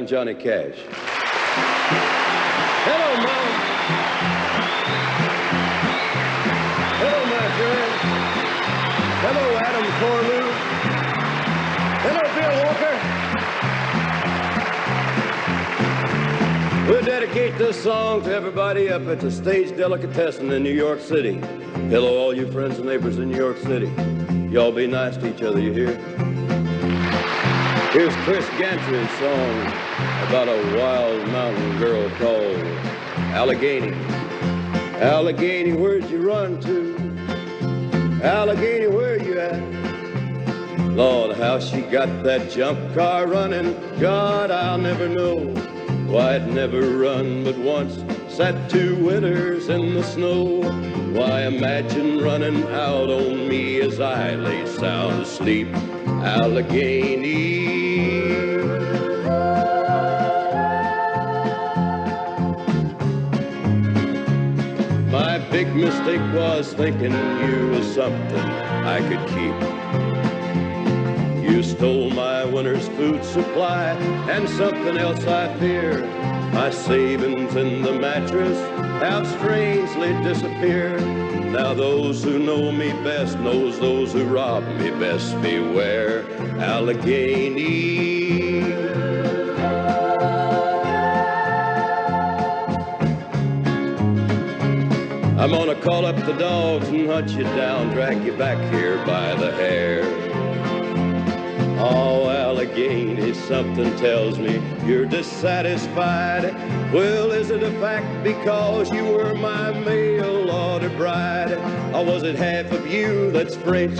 Johnny Cash. Hello, Mom. Hello, my friend. Hello, Adam Corlew. Hello, Bill Walker. We'll dedicate this song to everybody up at the Stage Delicatessen in New York City. Hello, all you friends and neighbors in New York City. Y'all be nice to each other, you hear? Here's Chris Gantry's song about a wild mountain girl called Allegheny. Allegheny, where'd you run to? Allegheny, where you at? Lord, how she got that jump car running, God, I'll never know. Why, it never run but once, sat 2 winters in the snow. Why, imagine running out on me as I lay sound asleep. Allegheny. My big mistake was thinking you was something I could keep. You stole my winter's food supply and something else I fear. My savings in the mattress have strangely disappeared. Now those who know me best knows those who rob me best. Beware, Allegheny. I'm gonna call up the dogs and hunt you down, drag you back here by the hair. Oh, Allegheny, something tells me you're dissatisfied. Well, is it a fact because you were my mail-order bride? Or was it half of you that's French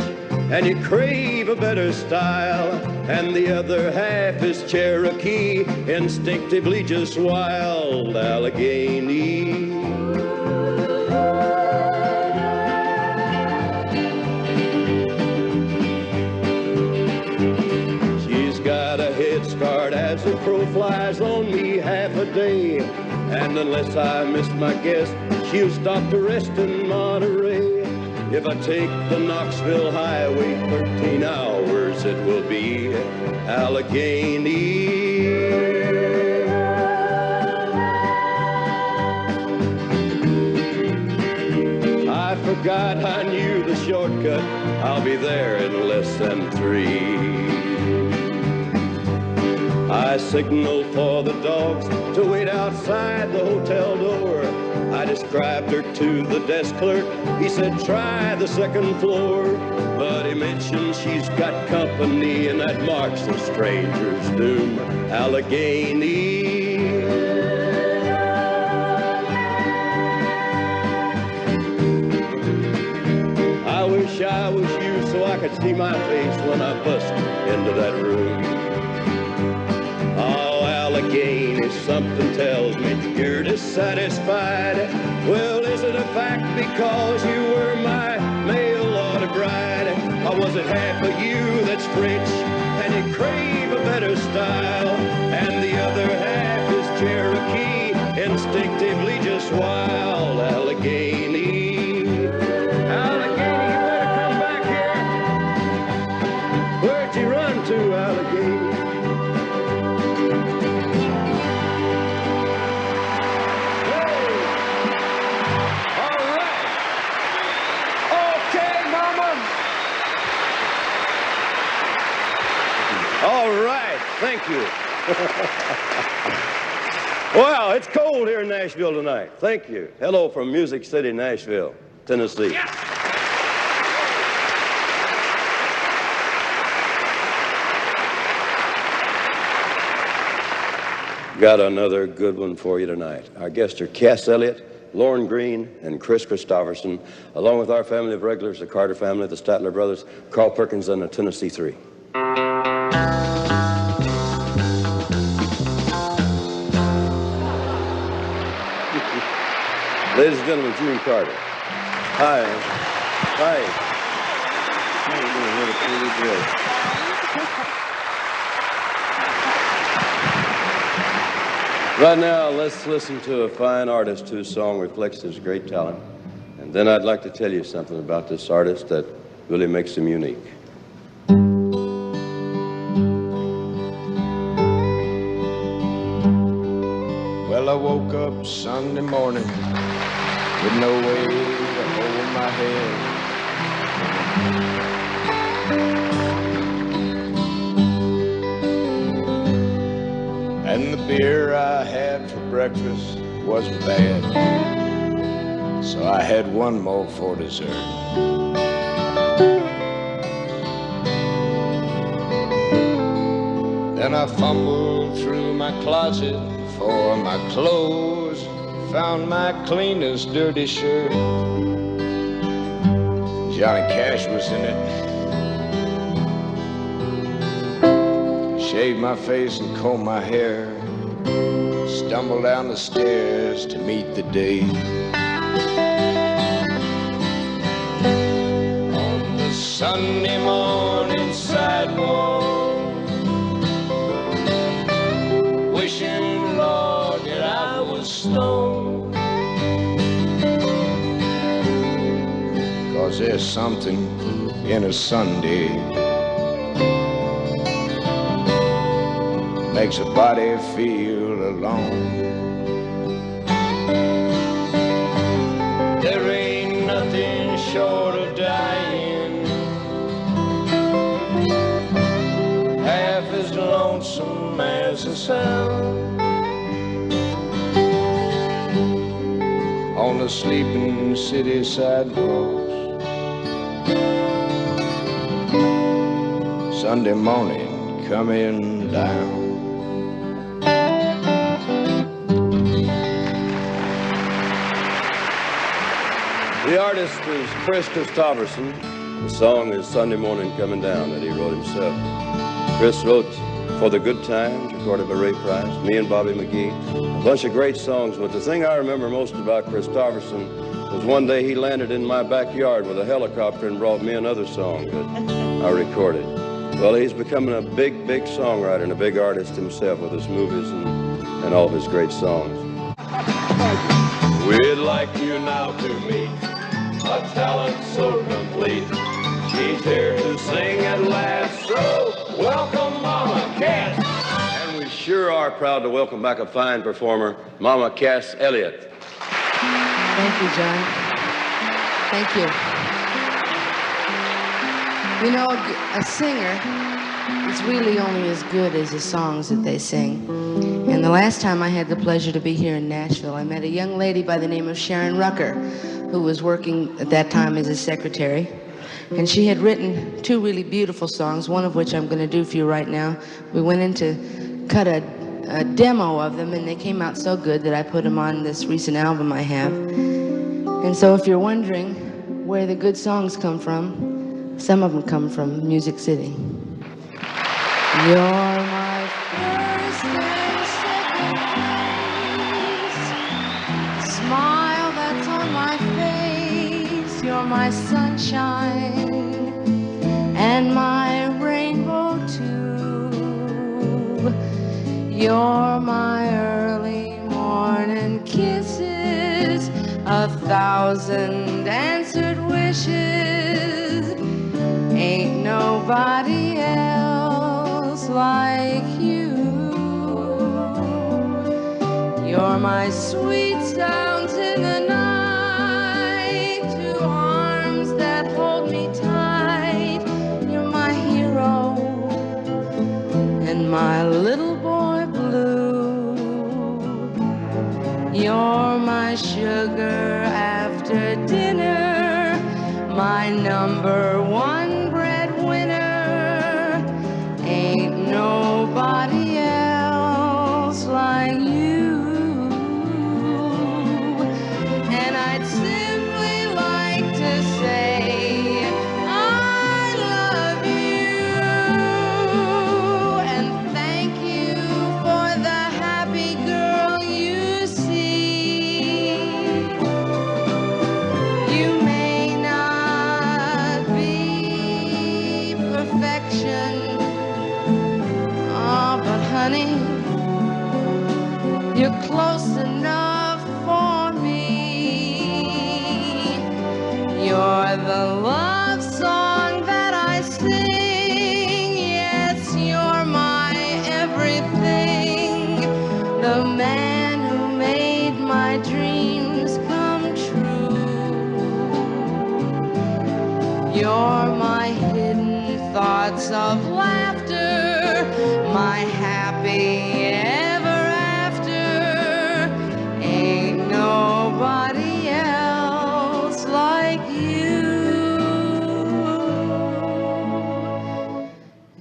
and you crave a better style, and the other half is Cherokee, instinctively just wild? Allegheny. As the crow flies on me half a day, and unless I miss my guess, she'll stop to rest in Monterey. If I take the Knoxville Highway 13 hours, it will be Allegheny. I forgot I knew the shortcut. I'll be there in less than 3. I signaled for the dogs to wait outside the hotel door. I described her to the desk clerk. He said, try the 2nd floor. But he mentioned she's got company, and that marks a stranger's doom. Allegheny. I wish I was you so I could see my face when I bust into that room. Allegheny, something tells me you're dissatisfied. Well, is it a fact because you were my mail-order bride? Or was it half of you that's French and you crave a better style, and the other half is Cherokee, instinctively just wild? Allegheny. Allegheny, you better come back here. Where'd you run to, Allegheny? All right, thank you. Wow, it's cold here in Nashville tonight. Thank you. Hello from Music City, Nashville, Tennessee. Yeah. Got another good one for you tonight. Our guests are Cass Elliot, Lorne, Greene, and Kris Kristofferson, along with our family of regulars, the Carter family, the Statler brothers, Carl Perkins, and the Tennessee Three. Ladies and gentlemen, June Carter. Hi. Hi. How you doing? Really good. Right now, let's listen to a fine artist whose song reflects his great talent. And then I'd like to tell you something about this artist that really makes him unique. up Sunday morning with no way to hold my head. And the beer I had for breakfast wasn't bad, so I had one more for dessert. Then I fumbled through my closet for my clothes, found my cleanest dirty shirt. Johnny Cash was in it. Shaved my face and combed my hair, stumbled down the stairs to meet the day. On the Sunday morning sidewalk, wishing, Lord, that I was stoned. 'Cause there's something in a Sunday makes a body feel alone. There ain't nothing short of dying half as lonesome as a sound. On the sleeping city sidewalks, Sunday morning coming down. The artist is Kris Kristofferson. The song is Sunday Morning Coming Down that he wrote himself. Kris wrote For the Good Times, recorded by Ray Price, me and Bobby McGee. A bunch of great songs, but the thing I remember most about Kristofferson was one day he landed in my backyard with a helicopter and brought me another song that I recorded. Well, he's becoming a big, big songwriter and a big artist himself with his movies and all his great songs. We'd like you now to meet a talent so complete. She's here to sing at last, so welcome Mama Cass. And we sure are proud to welcome back a fine performer, Mama Cass Elliott. Thank you, John. Thank you. You know, a singer is really only as good as the songs that they sing. And the last time I had the pleasure to be here in Nashville, I met a young lady by the name of Sharon Rucker, who was working at that time as a secretary. And she had written two really beautiful songs, one of which I'm going to do for you right now. We went in to cut a demo of them, and they came out so good that I put them on this recent album I have. And so if you're wondering where the good songs come from, some of them come from Music City. You're my first and second place, smile that's on my face. You're my sunshine and my rainbow too. You're my early morning kisses, 1,000 answered wishes. Ain't nobody else like you. You're my sweet sounds in the night, two arms that hold me tight. You're my hero and my little boy blue. You're my sugar after dinner, my #1 breadwinner. Ain't nobody else like you. And I'd simply like to say I love you and thank you for the happy girl you see. You may not be perfection, oh, but honey, you're close enough for me. You're the love song that I sing. Yes, you're my everything. The man who made my You're my hidden thoughts of laughter, my happy ever after. Ain't nobody else like you.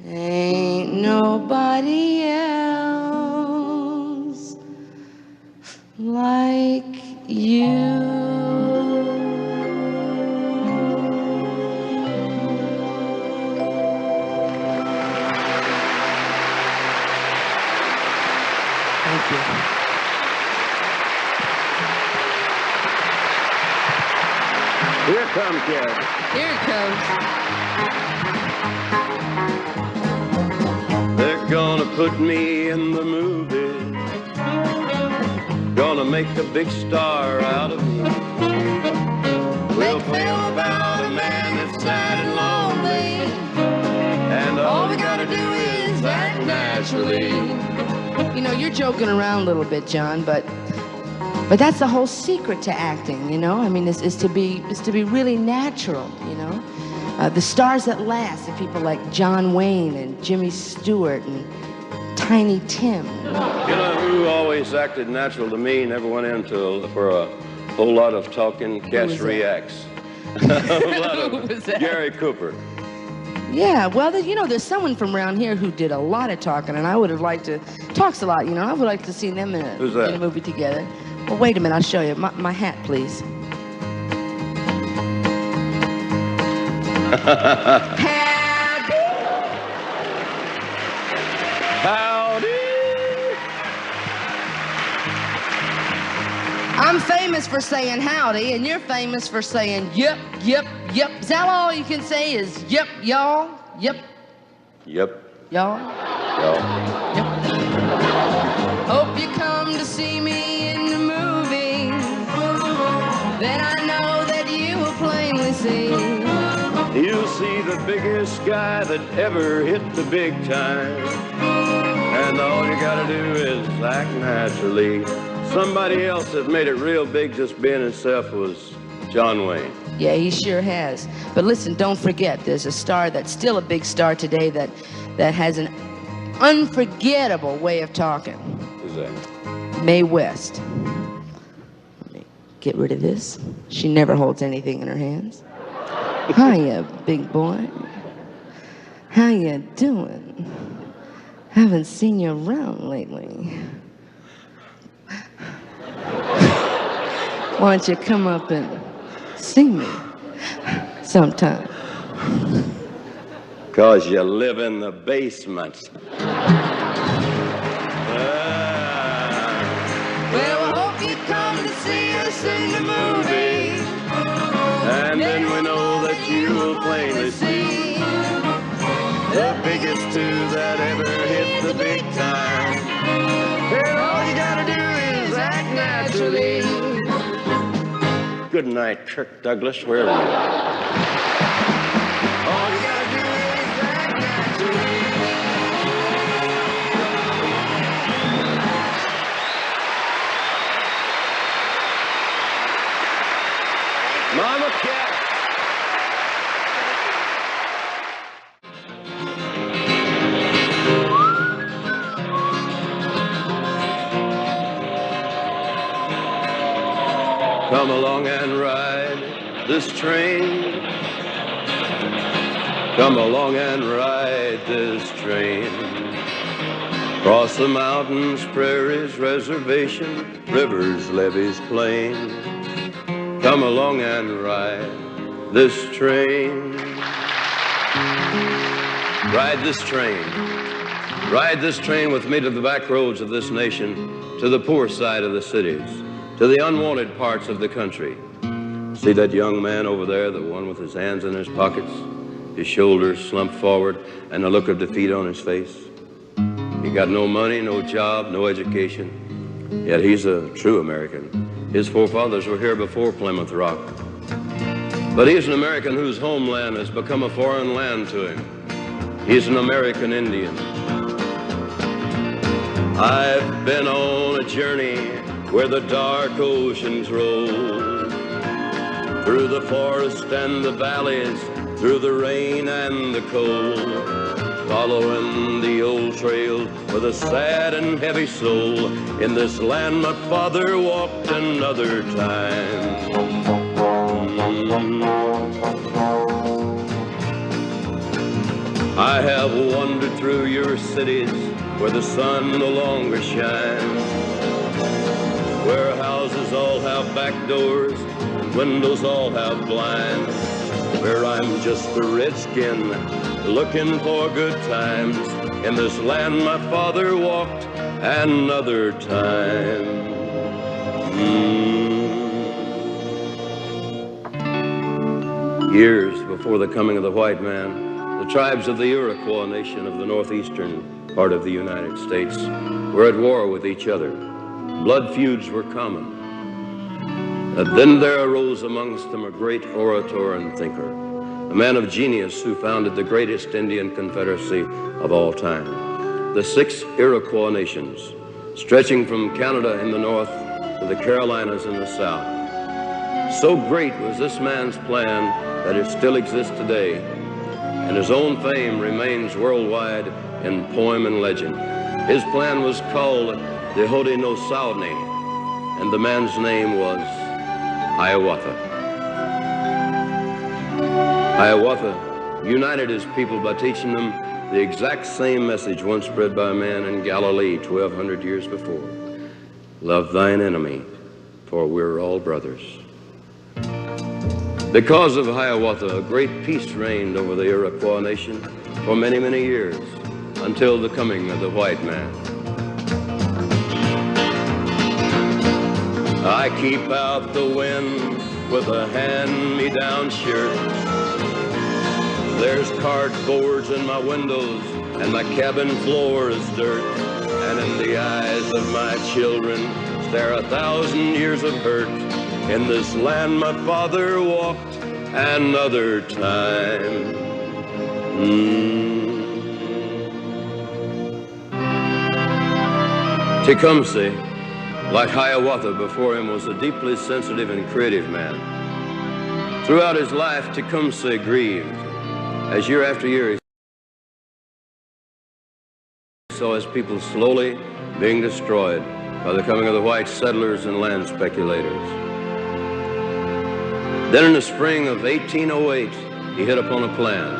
Ain't nobody else like you. Here it comes, Kid. Here it comes. They're gonna put me in the movie. Gonna make a big star out of me. We'll film about a man that's sad and lonely. And all we gotta do is act naturally. You know, you're joking around a little bit, John, but that's the whole secret to acting, you know? I mean, is to be really natural, you know? The stars that last, the people like John Wayne and Jimmy Stewart and Tiny Tim. You know who always acted natural to me, never went into for a whole lot of talking, cast reacts. A lot of Who was that? Gary Cooper. Yeah, well, you know, there's someone from around here who did a lot of talking, and I would have liked to, talks a lot, you know, I would like to see them in Who's that? in a movie together. Well, wait a minute, I'll show you. My hat, please. Howdy! I'm famous for saying howdy, and you're famous for saying yep, yep, yep. Is that all you can say is yep, y'all? Yep, Yep. y'all? Y'all. Yep. Hope you come to see me in the movie. Then I know that you will plainly see. You'll see the biggest guy that ever hit the big time. And all you gotta do is act naturally. Somebody else that made it real big just being himself was John Wayne. Yeah, he sure has. But listen, don't forget, there's a star that's still a big star today that has an unforgettable way of talking. Who's that? Mae West. Let me get rid of this. She never holds anything in her hands. Hiya, big boy. How you doing? Haven't seen you around lately. Why don't you come up and see me sometime? 'Cause you live in the basement. Well, I hope you come to see us in the movie. And then we know that you will plainly see the biggest two that ever hit the big time. And all you gotta do is act naturally. Good night, Kirk Douglas, wherever you are. All you gotta do is act naturally. Mama Cat. Come along and ride this train. Come along and ride this train. Cross the mountains, prairies, reservation, rivers, levees, plain. Come along and ride this train. Ride this train. Ride this train with me to the back roads of this nation, to the poor side of the cities, to the unwanted parts of the country. See that young man over there, the one with his hands in his pockets, his shoulders slumped forward, and a look of defeat on his face? He got no money, no job, no education, yet he's a true American. His forefathers were here before Plymouth Rock. But he's an American whose homeland has become a foreign land to him. He's an American Indian. I've been on a journey where the dark oceans roll, through the forest and the valleys through the rain and the cold, following the old trail with a sad and heavy soul. In this land my father walked another time. I have wandered through your cities where the sun no longer shines, where houses all have back doors and windows all have blinds, where I'm just a redskin looking for good times. In this land my father walked another time. Years before the coming of the white man, the tribes of the Iroquois nation of the northeastern part of the United States were at war with each other. Blood feuds were common. And then there arose amongst them a great orator and thinker, a man of genius who founded the greatest Indian confederacy of all time, the 6 Iroquois nations, stretching from Canada in the north to the Carolinas in the south. So great was this man's plan that it still exists today, and his own fame remains worldwide in poem and legend. His plan was called the Haudenosaunee, and the man's name was Hiawatha. Hiawatha united his people by teaching them the exact same message once spread by a man in Galilee 1,200 years before. Love thine enemy, for we're all brothers. Because of Hiawatha, a great peace reigned over the Iroquois nation for many, many years, until the coming of the white man. I keep out the wind with a hand-me-down shirt. There's cardboards in my windows, and my cabin floor is dirt. And in the eyes of my children stare 1,000 years of hurt. In this land my father walked another time. Tecumseh, like Hiawatha before him, was a deeply sensitive and creative man. Throughout his life, Tecumseh grieved, as year after year he saw his people slowly being destroyed by the coming of the white settlers and land speculators. Then in the spring of 1808, he hit upon a plan,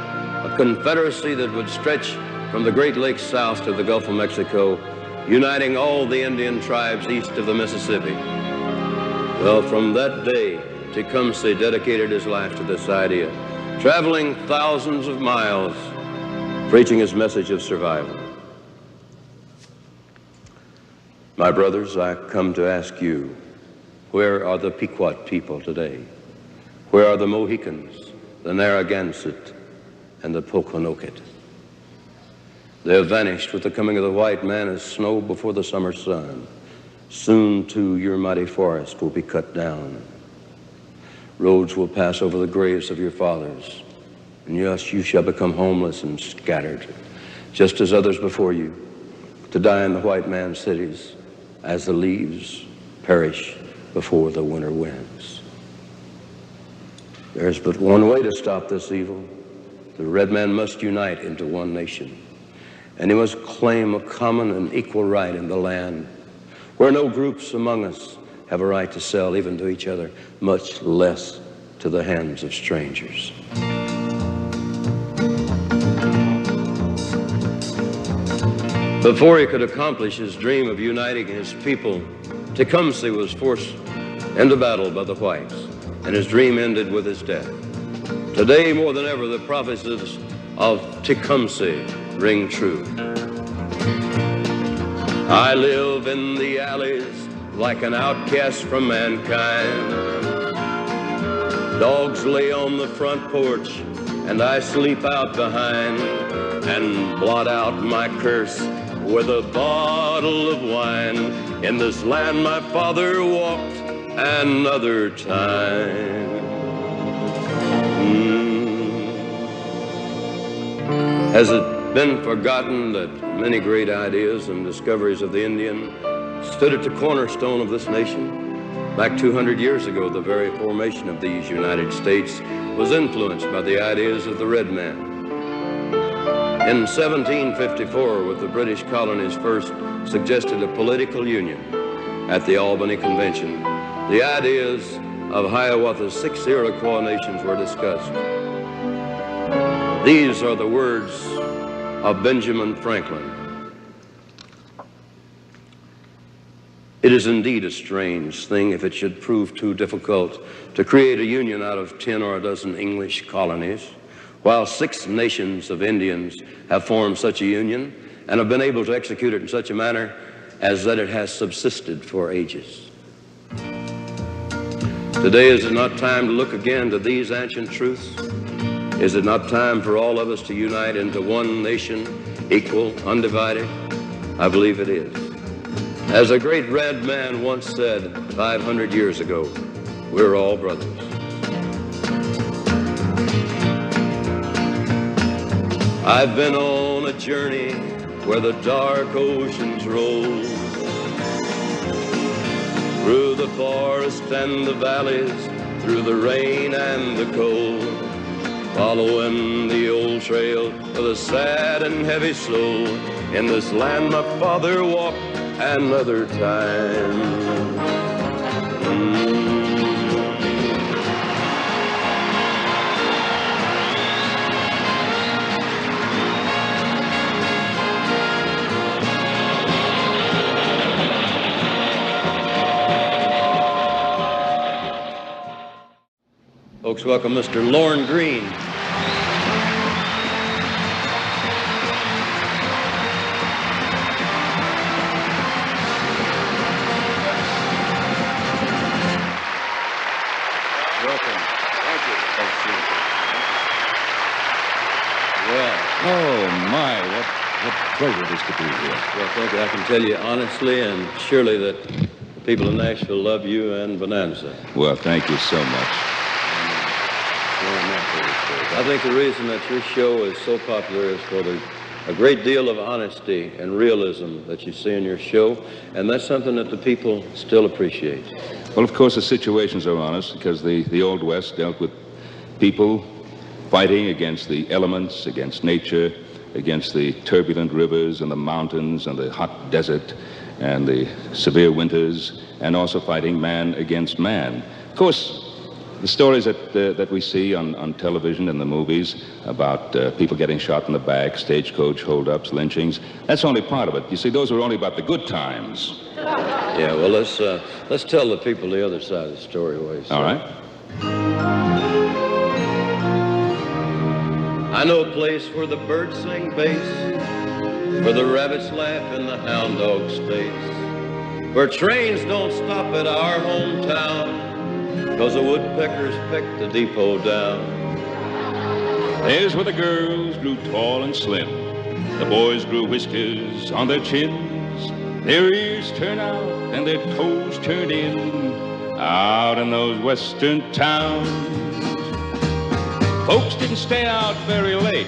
a confederacy that would stretch from the Great Lakes south to the Gulf of Mexico, uniting all the Indian tribes east of the Mississippi. Well, from that day, Tecumseh dedicated his life to this idea, traveling thousands of miles, preaching his message of survival. My brothers, I come to ask you, where are the Pequot people today? Where are the Mohicans, the Narragansett, and the Pokanoket? They have vanished with the coming of the white man as snow before the summer sun. Soon, too, your mighty forest will be cut down. Roads will pass over the graves of your fathers, and yes, you shall become homeless and scattered, just as others before you, to die in the white man's cities, as the leaves perish before the winter winds. There's but one way to stop this evil. The red man must unite into one nation, and he must claim a common and equal right in the land, where no groups among us have a right to sell even to each other, much less to the hands of strangers. Before he could accomplish his dream of uniting his people, Tecumseh was forced into battle by the whites, and his dream ended with his death. Today, more than ever, the prophecies of Tecumseh ring true. I live in the alleys like an outcast from mankind. Dogs lay on the front porch, and I sleep out behind, and blot out my curse with a bottle of wine. In this land my father walked another time. Has it been forgotten that many great ideas and discoveries of the Indian stood at the cornerstone of this nation? Back 200 years ago, the very formation of these United States was influenced by the ideas of the red man. In 1754, with the British colonies first suggested a political union at the Albany Convention, the ideas of Hiawatha's 6 Iroquois nations were discussed. These are the words of Benjamin Franklin. It is indeed a strange thing if it should prove too difficult to create a union out of 10 or a dozen English colonies, while 6 nations of Indians have formed such a union and have been able to execute it in such a manner as that it has subsisted for ages. Today, is it not time to look again to these ancient truths? Is it not time for all of us to unite into one nation, equal, undivided? I believe it is. As a great red man once said 500 years ago, we're all brothers. I've been on a journey where the dark oceans roll, through the forest and the valleys, through the rain and the cold, following the old trail with a sad and heavy soul. In this land my father walked another time. Folks, welcome Mr. Lorne Greene. Pleasure it is to be here. Well, thank you. I can tell you honestly and surely that the people of Nashville love you and Bonanza. Well, thank you so much. I think the reason that your show is so popular is for a great deal of honesty and realism that you see in your show, and that's something that the people still appreciate. Well, of course, the situations are honest because the Old West dealt with people fighting against the elements, against nature, against the turbulent rivers and the mountains and the hot desert and the severe winters, and also fighting man against man. Of course, the stories that we see on television and the movies about people getting shot in the back, stagecoach holdups, lynchings, that's only part of it. You see, those are only about the good times. Yeah, well, let's tell the people the other side of the story, Waze. All right. I know a place where the birds sing bass, where the rabbits laugh and the hound dogs face, where trains don't stop at our hometown, 'cause the woodpeckers peck the depot down. There's where the girls grew tall and slim, the boys grew whiskers on their chins, their ears turned out and their toes turned in, out in those western towns. Folks didn't stay out very late,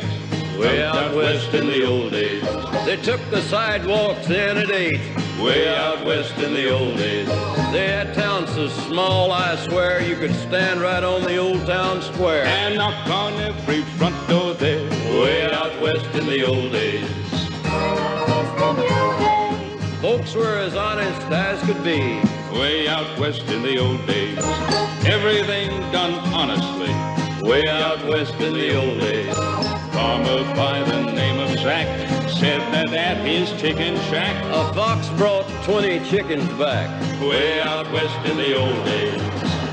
way out west in the old days. They took the sidewalks in at 8, way out west in the old days. They had towns so small, I swear, you could stand right on the old town square and knock on every front door there, way out west in the old days. Folks were as honest as could be, way out west in the old days. Everything done honestly, way out west in the old days. Farmer by the name of Zach said that at his chicken shack a fox brought 20 chickens back, way out west in the old days.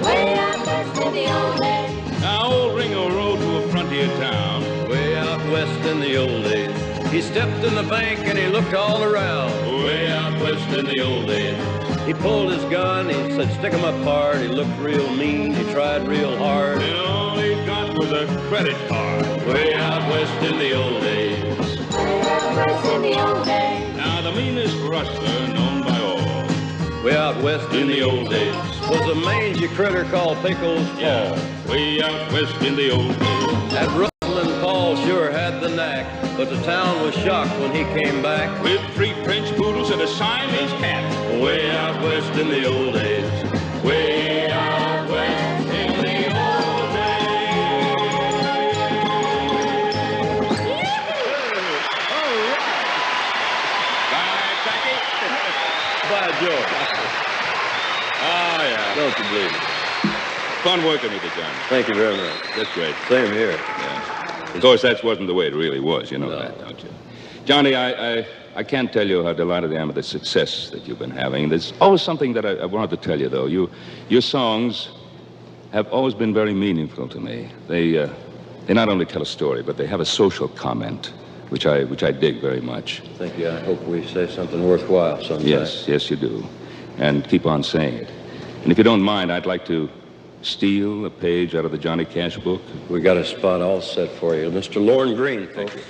Way out west in the old days. Now old Ringo rode to a frontier town, way out west in the old days. He stepped in the bank and he looked all around, way out west in the old days. He pulled his gun, he said stick 'em up hard. He looked real mean, he tried real hard, and all he got was a credit card, way out west in the old days. Way out west in the old days. Now the meanest rustler known by all, way out west in the old days, was a mangy critter called Pickles Paul. yeah, way out west in the old days. That rustling Paul sure had the knack, but the town was shocked when he came back With 3 French poodles and a Siamese cat, way out west in the old days. way out west in the old days. By George. Oh, yeah. Don't you believe it? Fun working with you, John. Thank you very much. That's great. Same here. Yeah. Of course, that wasn't the way it really was. You know that, don't you? Johnny, I can't tell you how delighted I am with the success that you've been having. There's always something that I wanted to tell you, though. Your songs have always been very meaningful to me. They not only tell a story, but they have a social comment, which I dig very much. Thank you. I hope we say something worthwhile sometime. Yes, you do. And keep on saying it. And if you don't mind, I'd like to steal a page out of the Johnny Cash book. We got a spot all set for you. Mr. Lorne Greene, folks. Thank you.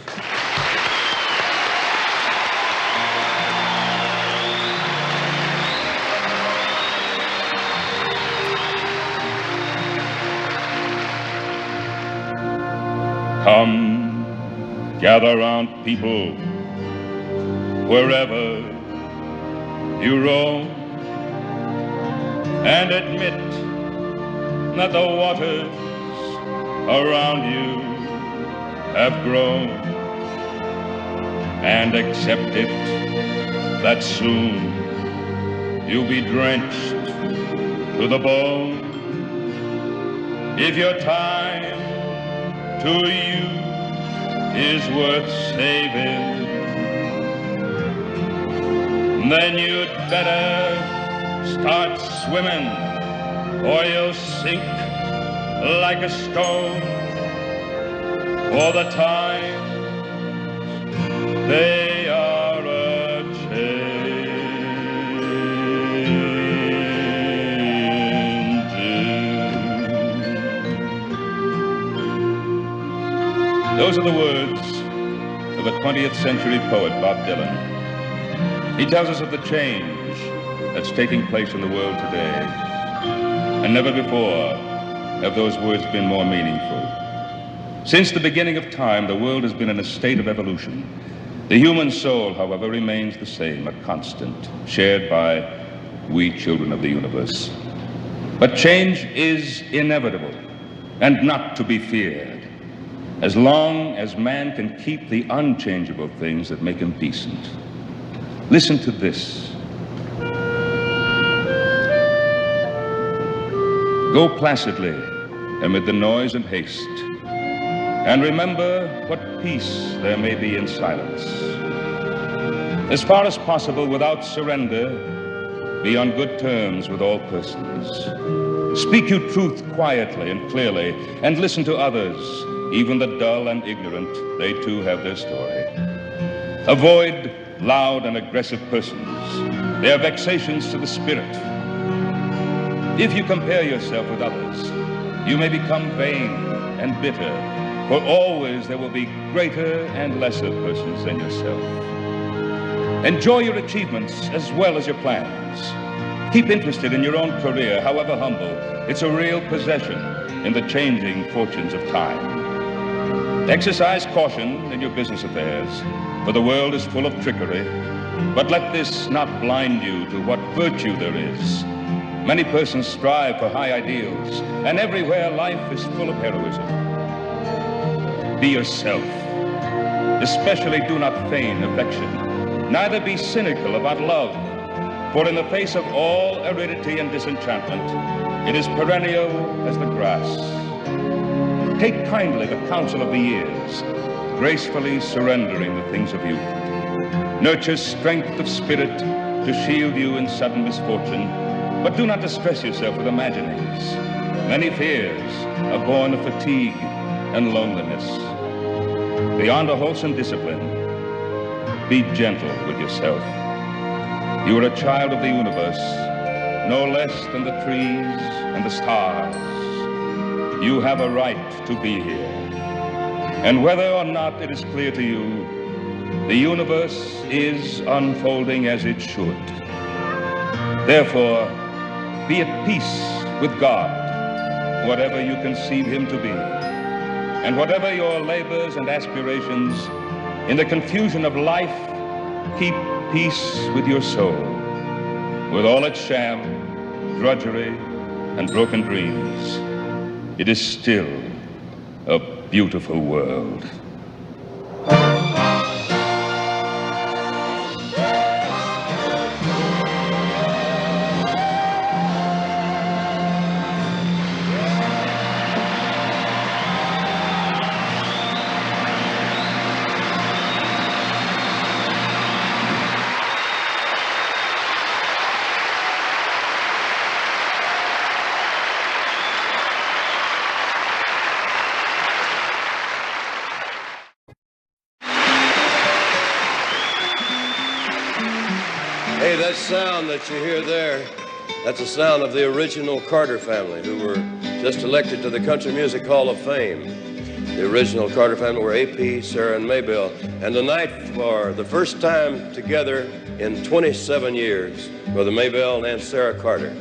Come, gather round, people, wherever you roam, and admit that the waters around you have grown, and accept it that soon you'll be drenched to the bone. If your time to you is worth saving, then you'd better start swimming, or you'll sink like a stone. For the times, they are a-changing. Those are the words of a 20th century poet, Bob Dylan. He tells us of the change that's taking place in the world today. And never before have those words been more meaningful. Since the beginning of time, the world has been in a state of evolution. The human soul, however, remains the same, a constant, shared by we children of the universe. But change is inevitable and not to be feared, as long as man can keep the unchangeable things that make him decent. Listen to this. Go placidly amid the noise and haste, and remember what peace there may be in silence. As far as possible, without surrender, be on good terms with all persons. Speak your truth quietly and clearly, and listen to others, even the dull and ignorant. They too have their story. Avoid loud and aggressive persons. They are vexations to the spirit. If you compare yourself with others, you may become vain and bitter, for always there will be greater and lesser persons than yourself. Enjoy your achievements as well as your plans. Keep interested in your own career, however humble. It's a real possession in the changing fortunes of time. Exercise caution in your business affairs, for the world is full of trickery. But let this not blind you to what virtue there is. Many persons strive for high ideals, and everywhere life is full of heroism. Be yourself. Especially do not feign affection. Neither be cynical about love, for in the face of all aridity and disenchantment, it is perennial as the grass. Take kindly the counsel of the years, gracefully surrendering the things of youth. Nurture strength of spirit to shield you in sudden misfortune, but do not distress yourself with imaginings. Many fears are born of fatigue and loneliness. Beyond a wholesome discipline, be gentle with yourself. You are a child of the universe, no less than the trees and the stars. You have a right to be here. And whether or not it is clear to you, the universe is unfolding as it should. Therefore, be at peace with God, whatever you conceive him to be. And whatever your labors and aspirations, in the confusion of life, keep peace with your soul. With all its sham, drudgery and broken dreams, it is still a beautiful world. Hey, that sound that you hear there, that's the sound of the original Carter family, who were just elected to the Country Music Hall of Fame. The original Carter family were AP, Sara, and Maybelle. And tonight, for the first time together in 27 years, for the Maybelle and Sara Carter.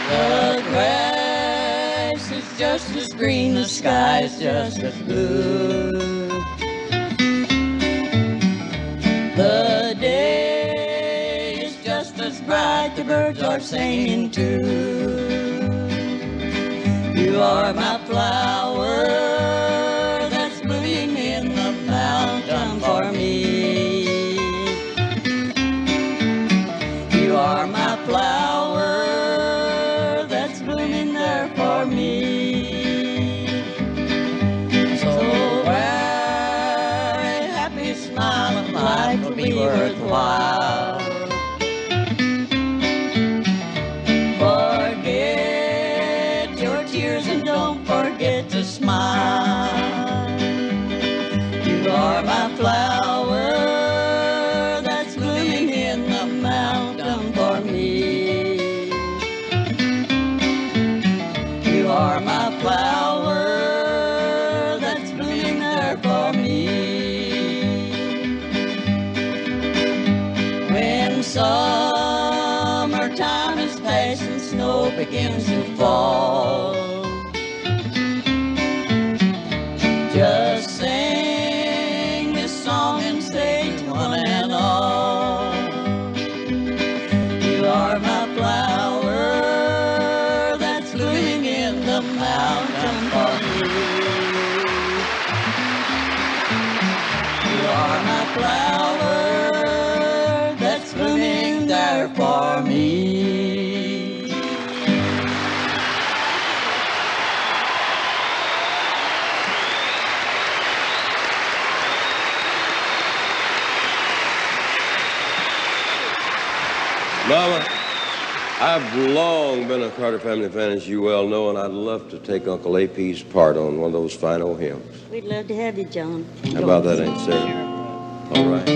The grass is just as green, the sky is just as blue. The day is just as bright, the birds are singing too. You are my flower that's blooming in the mountain for me. You are my flower that's blooming there for me. So wear a happy smile and life will be worthwhile. Forget your tears and don't forget to smile. You are my flower that's blooming in the mountain for me. You are my flower that's blooming there for me. When summertime is past and snow begins to fall, just sing this song and say to one and all, you are my flower that's blooming in the mountain for me. You are my flower that's blooming there for me. Mama, I've long been a Carter family fan, as you well know, and I'd love to take Uncle AP's part on one of those fine old hymns. We'd love to have you, John. How about that, Aunt Sarah? All right.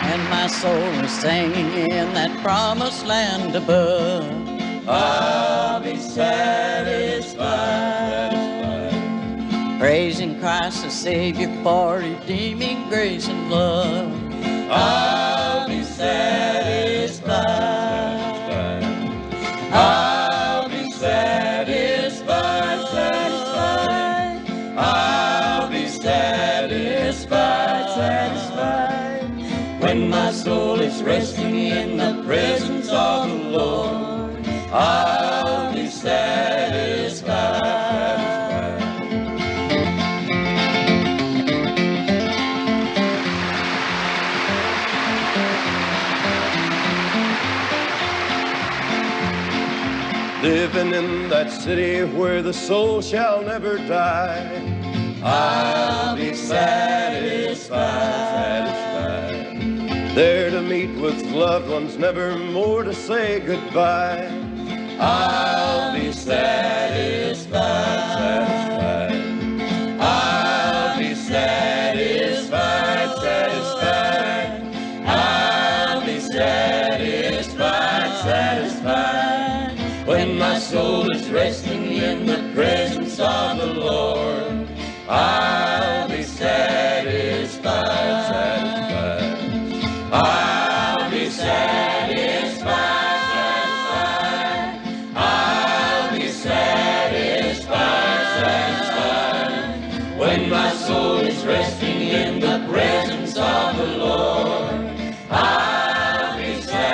And my soul is singing in that promised land above. I'll be satisfied, praising Christ the Savior for redeeming grace and love. I'll be satisfied. I'll be satisfied, satisfied. I'll be satisfied, satisfied. When my soul is resting in the presence of the Lord, I'll be satisfied. Living in that city where the soul shall never die, I'll be satisfied. There to meet with loved ones, never more to say goodbye. I'll be satisfied. I'll be satisfied, satisfied. I'll be satisfied, satisfied. When my soul is resting in the presence of the Lord, I'll be satisfied, satisfied. I'll be satisfied, satisfied. I'll be satisfied. When my soul is resting in the presence of the Lord, I'll be satisfied.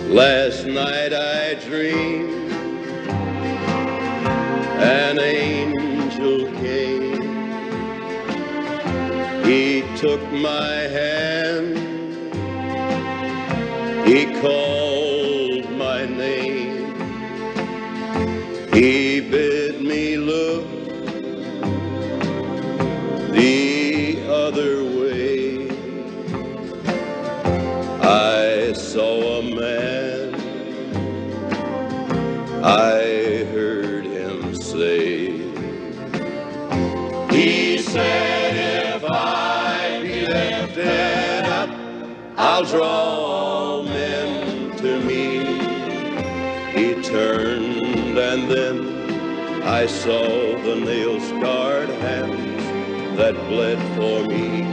Last night I dreamed an angel came. He took my hand, he called my name. He bid me look the other way. I saw a man, I heard him say, he said, if I be lifted up, I'll draw all men to me. He turned and then I saw the nail-scarred hands that bled for me.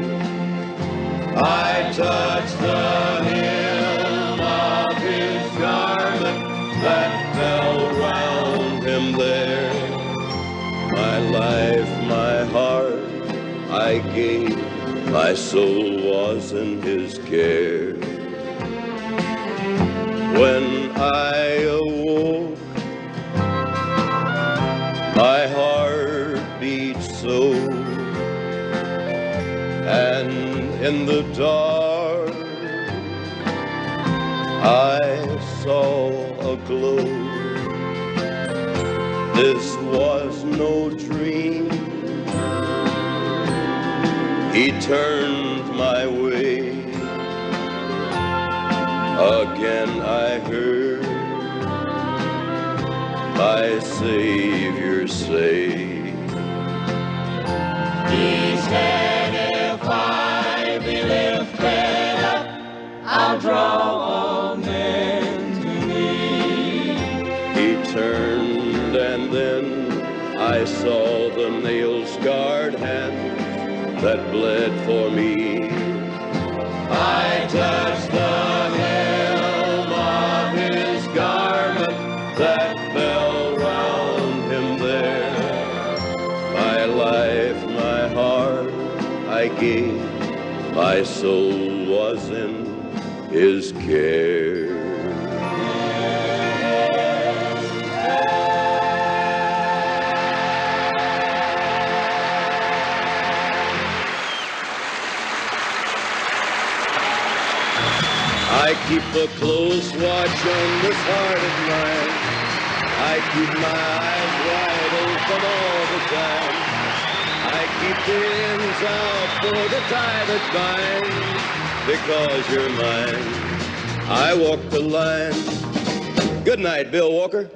I touched the hem of his garment that fell round him there. My life, my heart, I gave, my soul was in his care. When I awoke, my heart beat so, and in the dark I saw a glow. This was no dream. He turned my way. Again I heard my Savior say, He said, if I be lifted up, I'll draw all men to me. He turned and then I saw the nail-scarred hands that bled for me. I touched the hem of his garment that fell round him there. My life, my heart, I gave, my soul was in his care. I keep a close watch on this heart of mine. I keep my eyes wide open all the time. I keep the ends out for the tie that binds, because you're mine. I walk the line. Good night, Bill Walker.